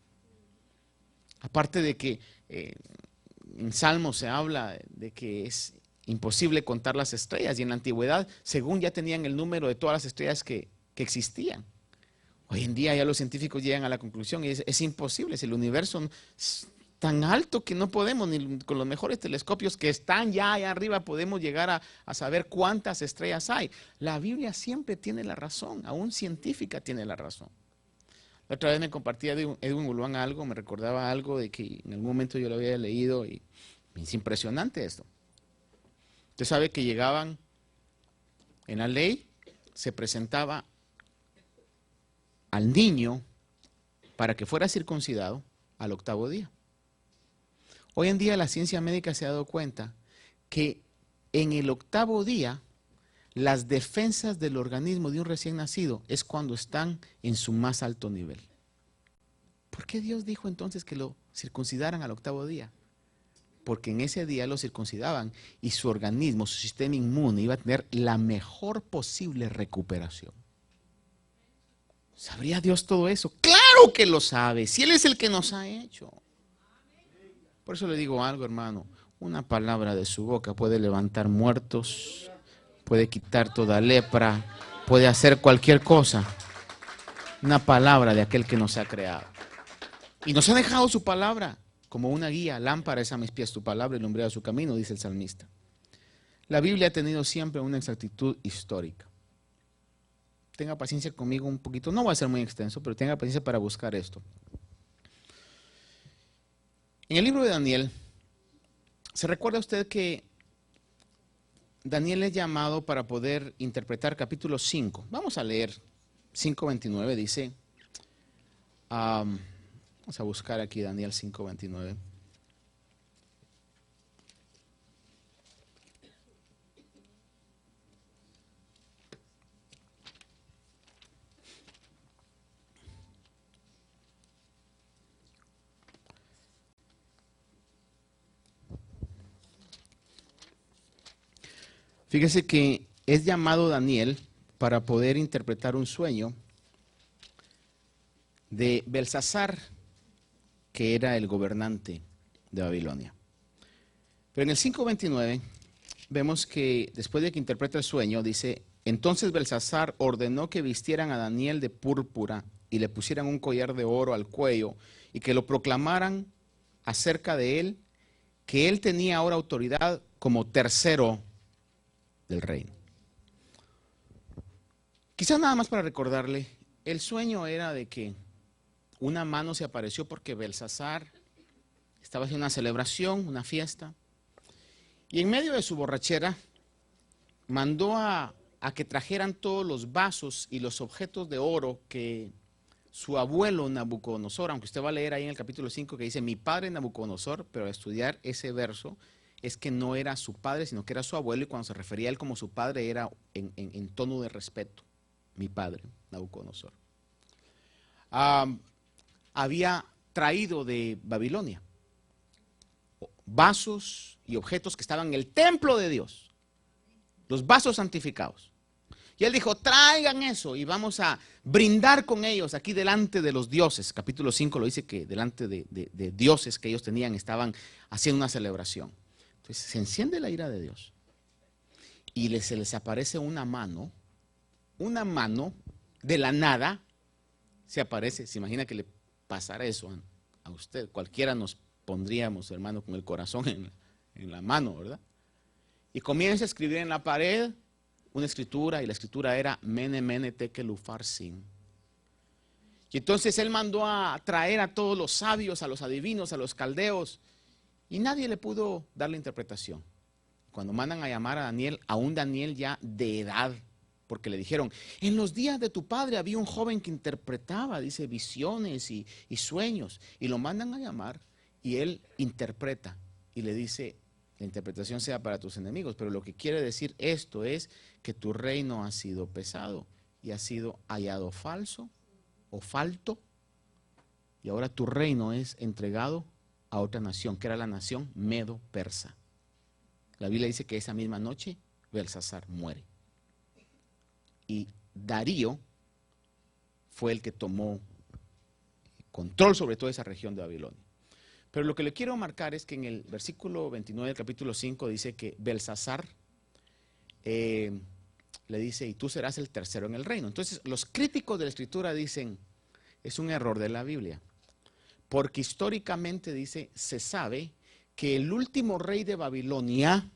Aparte de que en Salmos se habla de que es imposible contar las estrellas, y en la antigüedad, según ya tenían el número de todas las estrellas que existían. Hoy en día ya los científicos llegan a la conclusión y es imposible, si el universo es tan alto que no podemos, ni con los mejores telescopios que están ya allá arriba podemos llegar a saber cuántas estrellas hay. La Biblia siempre tiene la razón, aún científica tiene la razón. La otra vez me compartía Edwin Gulwán algo, me recordaba algo de que en algún momento yo lo había leído y es impresionante esto. Usted sabe que llegaban en la ley, se presentaba al niño para que fuera circuncidado al 8º día. Hoy en día la ciencia médica se ha dado cuenta que en el octavo día, las defensas del organismo de un recién nacido es cuando están en su más alto nivel. ¿Por qué Dios dijo entonces que lo circuncidaran al octavo día? Porque en ese día lo circuncidaban y su organismo, su sistema inmune iba a tener la mejor posible recuperación. ¿Sabría Dios todo eso? ¡Claro que lo sabe! Si Él es el que nos ha hecho. Por eso le digo algo, hermano. Una palabra de su boca puede levantar muertos, puede quitar toda lepra, puede hacer cualquier cosa. Una palabra de aquel que nos ha creado. Y nos ha dejado su palabra como una guía. Lámpara es a mis pies tu palabra y lumbrera su camino, dice el salmista. La Biblia ha tenido siempre una exactitud histórica. Tenga paciencia conmigo un poquito. No va a ser muy extenso, pero tenga paciencia para buscar esto. En el libro de Daniel, ¿se recuerda usted que Daniel es llamado para poder interpretar capítulo 5? Vamos a leer 5:29, dice. Vamos a buscar aquí Daniel 5:29. Fíjese que es llamado Daniel para poder interpretar un sueño de Belsasar, que era el gobernante de Babilonia. Pero en el 5:29 vemos que después de que interpreta el sueño, dice, entonces Belsasar ordenó que vistieran a Daniel de púrpura y le pusieran un collar de oro al cuello y que lo proclamaran acerca de él, que él tenía ahora autoridad como tercero del reino. Quizás nada más para recordarle, el sueño era de que una mano se apareció porque Belsasar estaba haciendo una celebración, una fiesta, y en medio de su borrachera mandó a que trajeran todos los vasos y los objetos de oro que su abuelo Nabucodonosor, aunque usted va a leer ahí en el capítulo 5 que dice mi padre Nabucodonosor, pero a estudiar ese verso es que no era su padre, sino que era su abuelo, y cuando se refería a él como su padre era en tono de respeto, mi padre Nabucodonosor. Había traído de Babilonia vasos y objetos que estaban en el templo de Dios, los vasos santificados. Y él dijo, traigan eso y vamos a brindar con ellos aquí delante de los dioses. Capítulo 5 lo dice que delante de dioses que ellos tenían estaban haciendo una celebración. Entonces se enciende la ira de Dios y se les aparece una mano de la nada se aparece. Se imagina que le pasara eso a usted. Cualquiera nos pondríamos, hermano, con el corazón en la mano, ¿verdad? Y comienza a escribir en la pared una escritura, y la escritura era Mene, Mene, Tekel, Upharsin. Y entonces él mandó a traer a todos los sabios, a los adivinos, a los caldeos, y nadie le pudo dar la interpretación. Cuando mandan a llamar a Daniel, a un Daniel ya de edad, porque le dijeron, en los días de tu padre había un joven que interpretaba, dice, visiones y sueños, y lo mandan a llamar, y él interpreta, y le dice, la interpretación sea para tus enemigos, pero lo que quiere decir esto es que tu reino ha sido pesado, y ha sido hallado falso, o falto, y ahora tu reino es entregado a otra nación, que era la nación medo-persa. La Biblia dice que esa misma noche Belsasar muere. Y Darío fue el que tomó control sobre toda esa región de Babilonia. Pero lo que le quiero marcar es que en el versículo 29 del capítulo 5 dice que Belsasar le dice, y tú serás el tercero en el reino. Entonces los críticos de la escritura dicen, es un error de la Biblia. Porque históricamente dice, se sabe que el último rey de Babilonia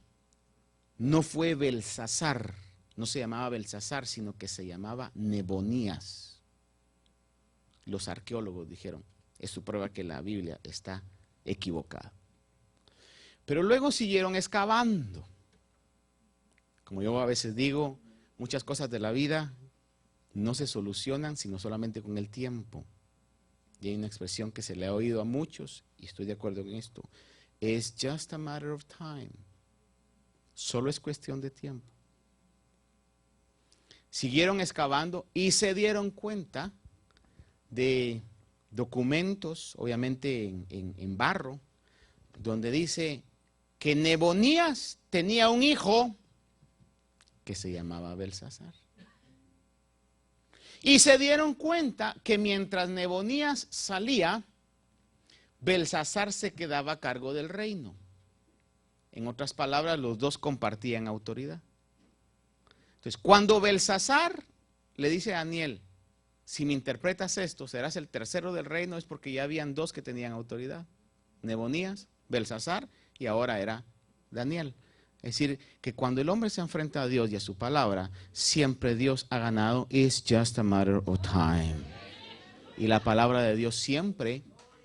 no fue Belsasar, no se llamaba Belsasar, sino que se llamaba Nebonías. Los arqueólogos dijeron, esto prueba que la Biblia está equivocada. Pero luego siguieron excavando. Como yo a veces digo, muchas cosas de la vida no se solucionan sino solamente con el tiempo. Y hay una expresión que se le ha oído a muchos, y estoy de acuerdo con esto, es just a matter of time. Solo es cuestión de tiempo. Siguieron excavando y se dieron cuenta de documentos, obviamente en barro, donde dice que Nebonías tenía un hijo que se llamaba Belsasar. Y se dieron cuenta que mientras Nebonías salía, Belsasar se quedaba a cargo del reino. En otras palabras, los dos compartían autoridad. Entonces, cuando Belsasar le dice a Daniel, si me interpretas esto, serás el tercero del reino, es porque ya habían dos que tenían autoridad. Nebonías, Belsasar, y ahora era Daniel. Es decir, que cuando el hombre se enfrenta a Dios y a su palabra, siempre Dios ha ganado. It's just a matter of time. Y la palabra de Dios siempre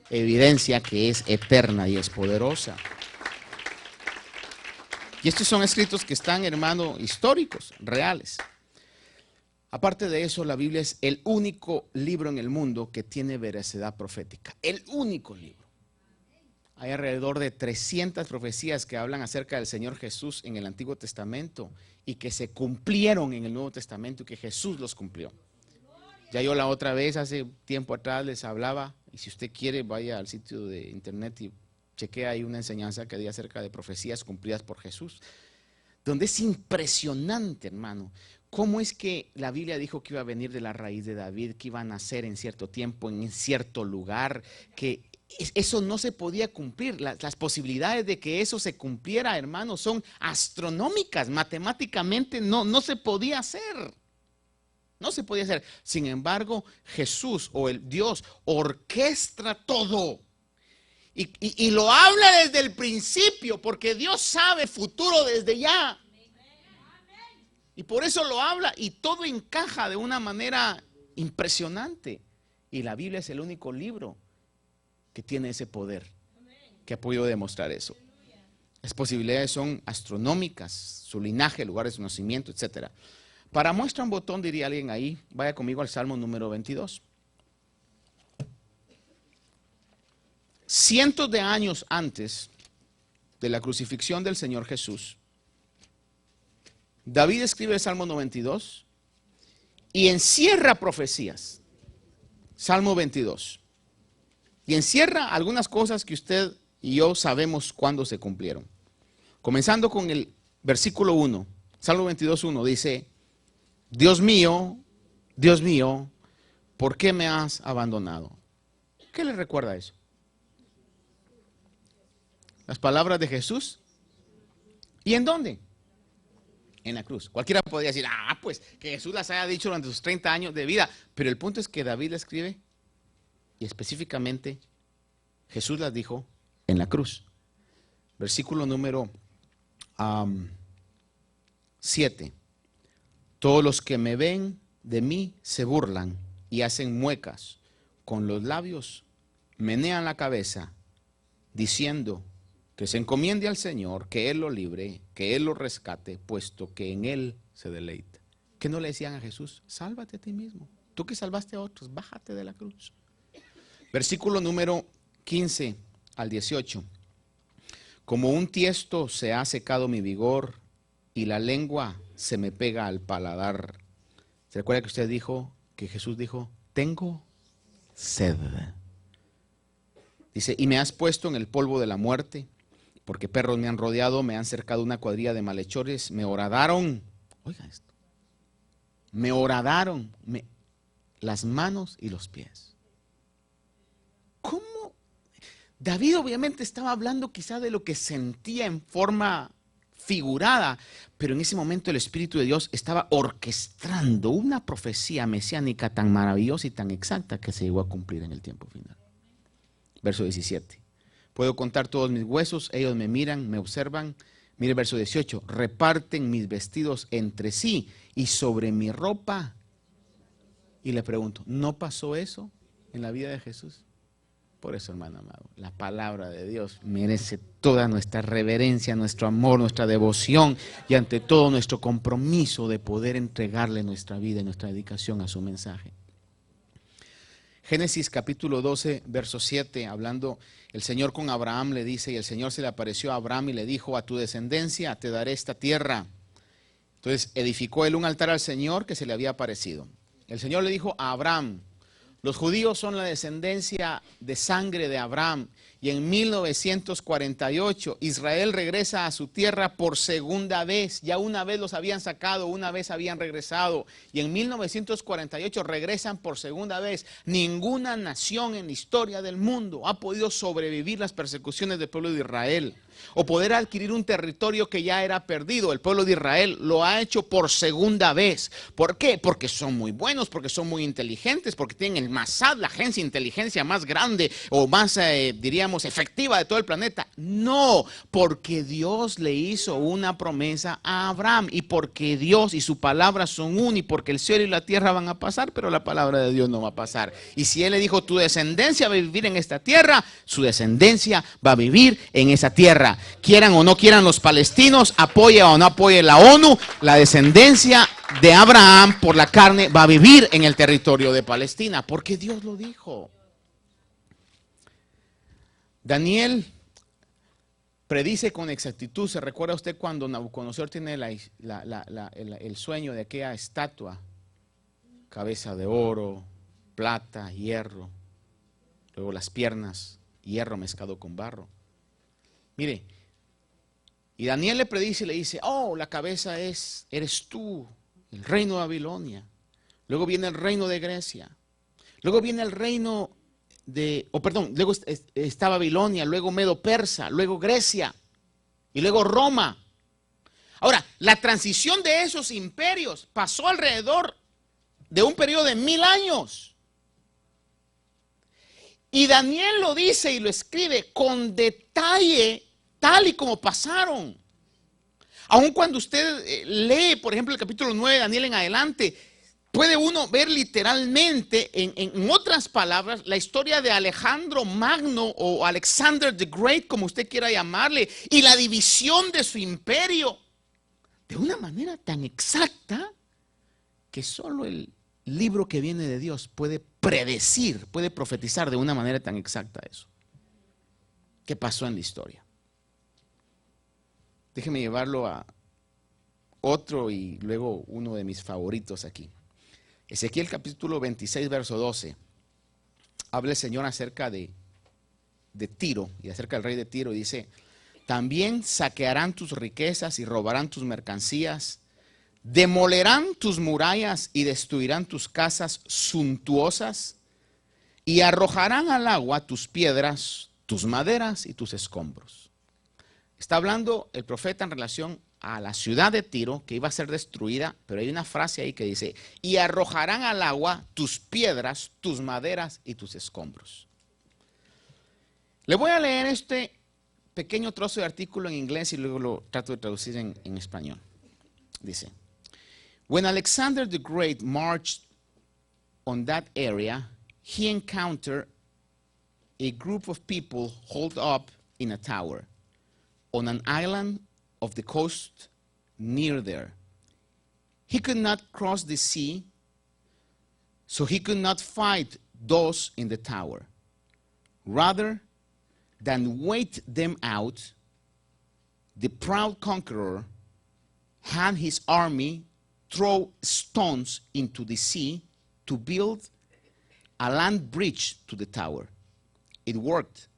evidencia que es eterna y es poderosa. Y estos son escritos que están, hermano, históricos, reales. Aparte de eso, la Biblia es el único libro en el mundo que tiene veracidad profética. El único libro. Hay alrededor de 300 profecías que hablan acerca del Señor Jesús en el Antiguo Testamento y que se cumplieron en el Nuevo Testamento y que Jesús los cumplió. Ya yo la otra vez, hace tiempo atrás, les hablaba, y si usted quiere, vaya al sitio de internet y chequea ahí una enseñanza que di acerca de profecías cumplidas por Jesús, donde es impresionante, hermano, cómo es que la Biblia dijo que iba a venir de la raíz de David, que iba a nacer en cierto tiempo, en cierto lugar, que eso no se podía cumplir. Las posibilidades de que eso se cumpliera, hermano, son astronómicas. Matemáticamente no se podía hacer. No se podía hacer. Sin embargo, Jesús o el Dios orquestra todo. Y lo habla desde el principio, porque Dios sabe el futuro desde ya. Y por eso lo habla y todo encaja de una manera impresionante. Y la Biblia es el único libro que tiene ese poder, que ha podido demostrar eso. Las posibilidades son astronómicas, su linaje, lugar de su nacimiento, etc. Para muestra un botón, diría alguien ahí, vaya conmigo al Salmo número 22. Cientos de años antes de la crucifixión del Señor Jesús, David escribe el Salmo 92 y encierra profecías. Salmo 22. Y encierra algunas cosas que usted y yo sabemos cuándo se cumplieron. Comenzando con el versículo 1, Salmo 22:1 dice: Dios mío, ¿por qué me has abandonado? ¿Qué le recuerda eso? Las palabras de Jesús. ¿Y en dónde? En la cruz. Cualquiera podría decir, pues que Jesús las haya dicho durante sus 30 años de vida. Pero el punto es que David la escribe y específicamente Jesús las dijo en la cruz. Versículo número 7. Todos los que me ven de mí se burlan y hacen muecas. Con los labios menean la cabeza diciendo que se encomiende al Señor, que Él lo libre, que Él lo rescate, puesto que en Él se deleita. ¿Qué no le decían a Jesús? Sálvate a ti mismo. Tú que salvaste a otros, bájate de la cruz. Versículo número 15 al 18. Como un tiesto se ha secado mi vigor y la lengua se me pega al paladar. ¿Se recuerda que usted dijo, que Jesús dijo, tengo sed? Dice, y me has puesto en el polvo de la muerte, porque perros me han rodeado, me han cercado una cuadrilla de malhechores, me horadaron, oiga esto, me horadaron las manos y los pies. ¿Cómo? David obviamente estaba hablando quizá de lo que sentía en forma figurada, pero en ese momento el Espíritu de Dios estaba orquestando una profecía mesiánica tan maravillosa y tan exacta que se llegó a cumplir en el tiempo final. Verso 17. Puedo contar todos mis huesos, ellos me miran, me observan. Mire el verso 18. Reparten mis vestidos entre sí y sobre mi ropa. Y le pregunto, ¿no pasó eso en la vida de Jesús? Por eso, hermano amado, la palabra de Dios merece toda nuestra reverencia, nuestro amor, nuestra devoción y ante todo nuestro compromiso de poder entregarle nuestra vida y nuestra dedicación a su mensaje. Génesis capítulo 12, verso 7, hablando el Señor con Abraham, le dice, y el Señor se le apareció a Abraham y le dijo, a tu descendencia te daré esta tierra. Entonces edificó él un altar al Señor que se le había aparecido. El Señor le dijo a Abraham, los judíos son la descendencia de sangre de Abraham, y en 1948 Israel regresa a su tierra por segunda vez. Ya una vez los habían sacado, una vez habían regresado, y en 1948 regresan por segunda vez. Ninguna nación en la historia del mundo ha podido sobrevivir las persecuciones del pueblo de Israel, o poder adquirir un territorio que ya era perdido. El pueblo de Israel lo ha hecho por segunda vez. ¿Por qué? Porque son muy buenos, porque son muy inteligentes, porque tienen el Mossad, la agencia de inteligencia más grande o más, diríamos, efectiva de todo el planeta. No, porque Dios le hizo una promesa a Abraham, y porque Dios y su palabra son uno, y porque el cielo y la tierra van a pasar, pero la palabra de Dios no va a pasar. Y si Él le dijo, tu descendencia va a vivir en esta tierra, su descendencia va a vivir en esa tierra. Quieran o no quieran los palestinos, apoye o no apoye la ONU, la descendencia de Abraham por la carne va a vivir en el territorio de Palestina, porque Dios lo dijo. Daniel predice con exactitud. ¿Se recuerda usted cuando Nabucodonosor tiene el sueño de aquella estatua? Cabeza de oro, plata, hierro, luego las piernas, hierro mezclado con barro. Mire, y Daniel le predice y le dice, oh, la cabeza eres tú, el reino de Babilonia. Luego viene el reino de Grecia. Luego viene el reino luego está Babilonia, luego Medo-Persa, luego Grecia y luego Roma. Ahora, la transición de esos imperios pasó alrededor de un periodo de 1000 años. Y Daniel lo dice y lo escribe con detalle, tal y como pasaron. Aun cuando usted lee, por ejemplo, el capítulo 9 de Daniel en adelante, puede uno ver literalmente, en otras palabras, la historia de Alejandro Magno o Alexander the Great, como usted quiera llamarle, y la división de su imperio de una manera tan exacta que solo el libro que viene de Dios puede predecir, puede profetizar de una manera tan exacta eso. ¿Qué pasó en la historia? Déjeme llevarlo a otro y luego uno de mis favoritos aquí. Ezequiel capítulo 26, verso 12. Habla el Señor acerca de Tiro y acerca del rey de Tiro. Y dice, también saquearán tus riquezas y robarán tus mercancías. Demolerán tus murallas y destruirán tus casas suntuosas y arrojarán al agua tus piedras, tus maderas y tus escombros. Está hablando el profeta en relación a la ciudad de Tiro, que iba a ser destruida, pero hay una frase ahí que dice, y arrojarán al agua tus piedras, tus maderas y tus escombros. Le voy a leer este pequeño trozo de artículo en inglés y luego lo trato de traducir en español. Dice, when Alexander the Great marched on that area, he encountered a group of people holed up in a tower on an island of the coast near there. He could not cross the sea, so he could not fight those in the tower. Rather than wait them out, the proud conqueror had his army throw stones into the sea to build a land bridge to the tower. It worked.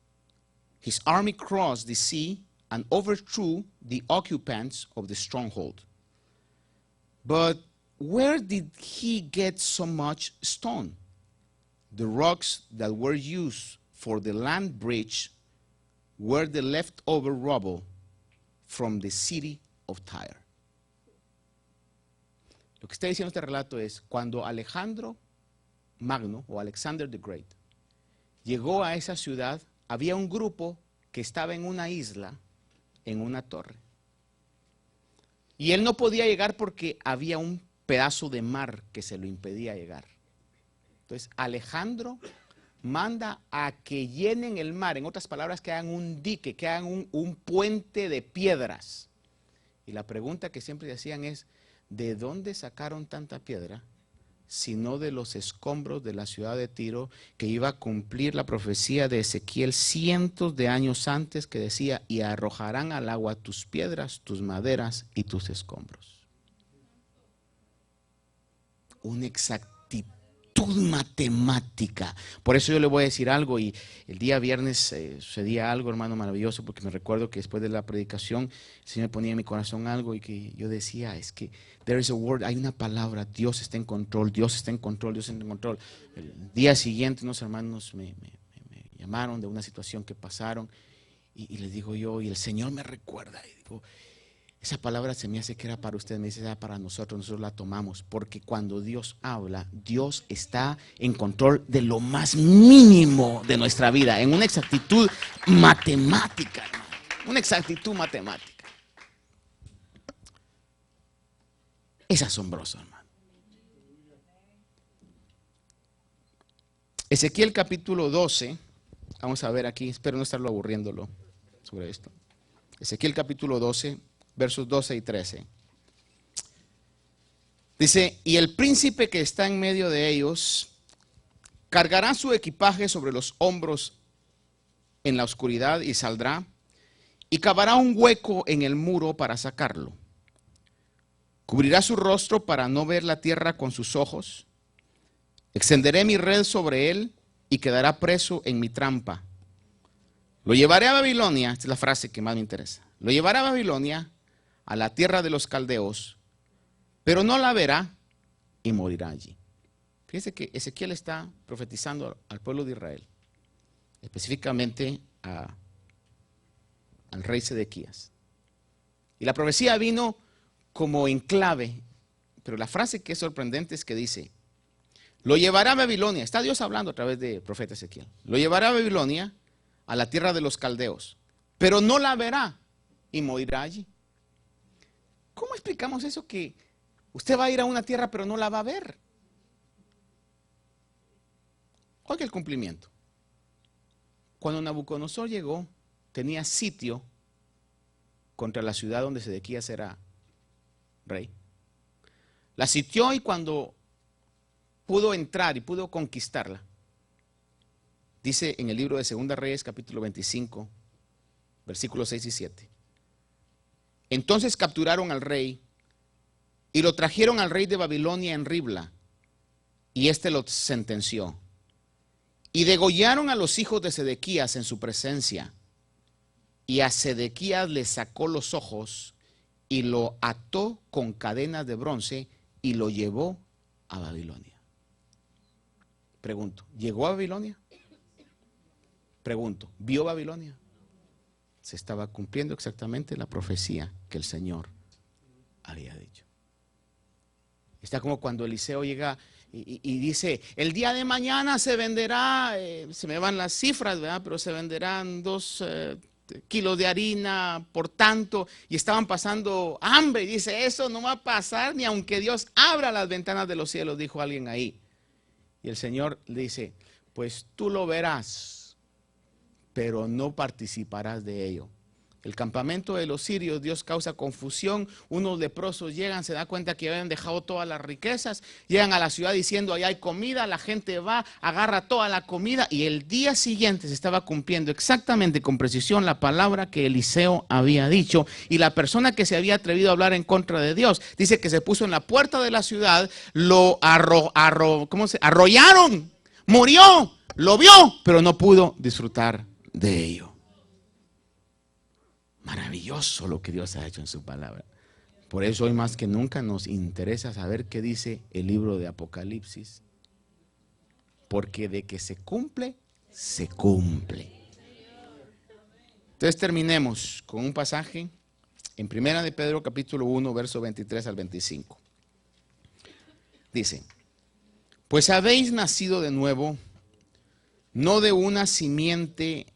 His army crossed the sea and overthrew the occupants of the stronghold. But where did he get so much stone? The rocks that were used for the land bridge were the leftover rubble from the city of Tyre. Lo que está diciendo este relato es, cuando Alejandro Magno o Alexander the Great llegó a esa ciudad, había un grupo que estaba en una isla, en una torre. Y él no podía llegar porque había un pedazo de mar que se lo impedía llegar. Entonces Alejandro manda a que llenen el mar, en otras palabras, que hagan un dique, que hagan un puente de piedras. Y la pregunta que siempre decían es, ¿de dónde sacaron tanta piedra sino de los escombros de la ciudad de Tiro, que iba a cumplir la profecía de Ezequiel cientos de años antes, que decía: y arrojarán al agua tus piedras, tus maderas y tus escombros. Una exactitud matemática. Por eso yo le voy a decir algo, y el día viernes sucedía algo, hermano, maravilloso, porque me recuerdo que después de la predicación el Señor ponía en mi corazón algo, y que yo decía: es que there is a word, hay una palabra, Dios está en control, Dios está en control, Dios está en control. El día siguiente unos hermanos me llamaron de una situación que pasaron, y les digo yo, y el Señor me recuerda, y digo: esa palabra se me hace que era para usted. Me dice: era para nosotros la tomamos, porque cuando Dios habla, Dios está en control de lo más mínimo de nuestra vida, en una exactitud matemática, hermano, una exactitud matemática. Es asombroso, hermano. Ezequiel capítulo 12, vamos a ver aquí, espero no estarlo aburriéndolo sobre esto. Ezequiel capítulo 12, versos 12 y 13. Dice: y el príncipe que está en medio de ellos cargará su equipaje sobre los hombros en la oscuridad, y saldrá y cavará un hueco en el muro para sacarlo. Cubrirá su rostro para no ver la tierra con sus ojos. Extenderé mi red sobre él y quedará preso en mi trampa. Lo llevaré a Babilonia, esta es la frase que más me interesa. Lo llevaré a Babilonia, a la tierra de los caldeos, pero no la verá y morirá allí. Fíjense que Ezequiel está profetizando al pueblo de Israel, específicamente al rey Sedequías. Y la profecía vino como en clave, pero la frase que es sorprendente es que dice: lo llevará a Babilonia. Está Dios hablando a través del profeta Ezequiel. Lo llevará a Babilonia, a la tierra de los caldeos, pero no la verá y morirá allí. ¿Cómo explicamos eso, que usted va a ir a una tierra pero no la va a ver? Oiga el cumplimiento. Cuando Nabucodonosor llegó, tenía sitio contra la ciudad donde Sedequías era rey. La sitió, y cuando pudo entrar y pudo conquistarla, dice en el libro de Segunda Reyes capítulo 25, versículos 6 y 7. Entonces capturaron al rey y lo trajeron al rey de Babilonia en Ribla, y éste lo sentenció. Y degollaron a los hijos de Sedequías en su presencia, y a Sedequías le sacó los ojos y lo ató con cadenas de bronce y lo llevó a Babilonia. Pregunto, ¿llegó a Babilonia? Pregunto, ¿vio Babilonia? Se estaba cumpliendo exactamente la profecía que el Señor había dicho. Está como cuando Eliseo llega y dice: el día de mañana se venderá, se me van las cifras, ¿verdad? Pero se venderán 2 kilos de harina por tanto, y estaban pasando hambre, y dice: eso no va a pasar ni aunque Dios abra las ventanas de los cielos, dijo alguien ahí. Y el Señor le dice: pues tú lo verás, pero no participarás de ello. El campamento de los sirios, Dios causa confusión. Unos leprosos llegan, se da cuenta que habían dejado todas las riquezas, llegan a la ciudad diciendo: allá hay comida. La gente va, agarra toda la comida, y el día siguiente se estaba cumpliendo exactamente con precisión la palabra que Eliseo había dicho. Y la persona que se había atrevido a hablar en contra de Dios, dice que se puso en la puerta de la ciudad, lo arrollaron, murió, lo vio, pero no pudo disfrutar de ello. Maravilloso lo que Dios ha hecho en su palabra. Por eso hoy más que nunca nos interesa saber qué dice el libro de Apocalipsis, porque de que se cumple, se cumple. Entonces terminemos con un pasaje en Primera de Pedro capítulo 1, verso 23 al 25. Dice: pues habéis nacido de nuevo, no de una simiente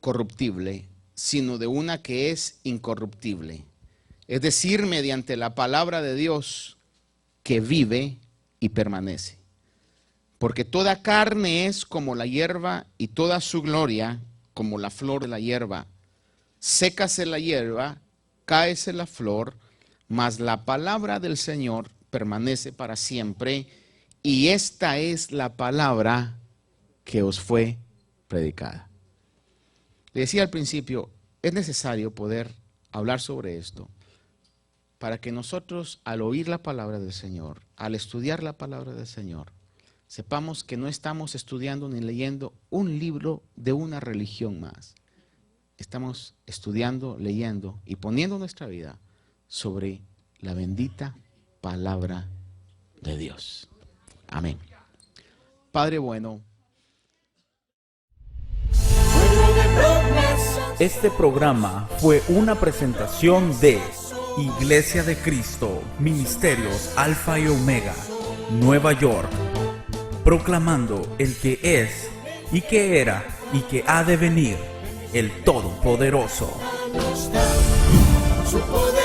corruptible, sino de una que es incorruptible, es decir, mediante la palabra de Dios, que vive y permanece. Porque toda carne es como la hierba, y toda su gloria como la flor de la hierba. Sécase la hierba, cáese la flor, mas la palabra del Señor permanece para siempre. y esta es la palabra que os fue predicada. Le decía al principio, es necesario poder hablar sobre esto para que nosotros, al oír la palabra del Señor, al estudiar la palabra del Señor, sepamos que no estamos estudiando ni leyendo un libro de una religión más. Estamos estudiando, leyendo y poniendo nuestra vida sobre la bendita palabra de Dios. Amén. Padre bueno, Este programa fue una presentación de Iglesia de Cristo, Ministerios Alfa y Omega, Nueva York, proclamando el que es, y que era, y que ha de venir, el Todopoderoso. Su poder.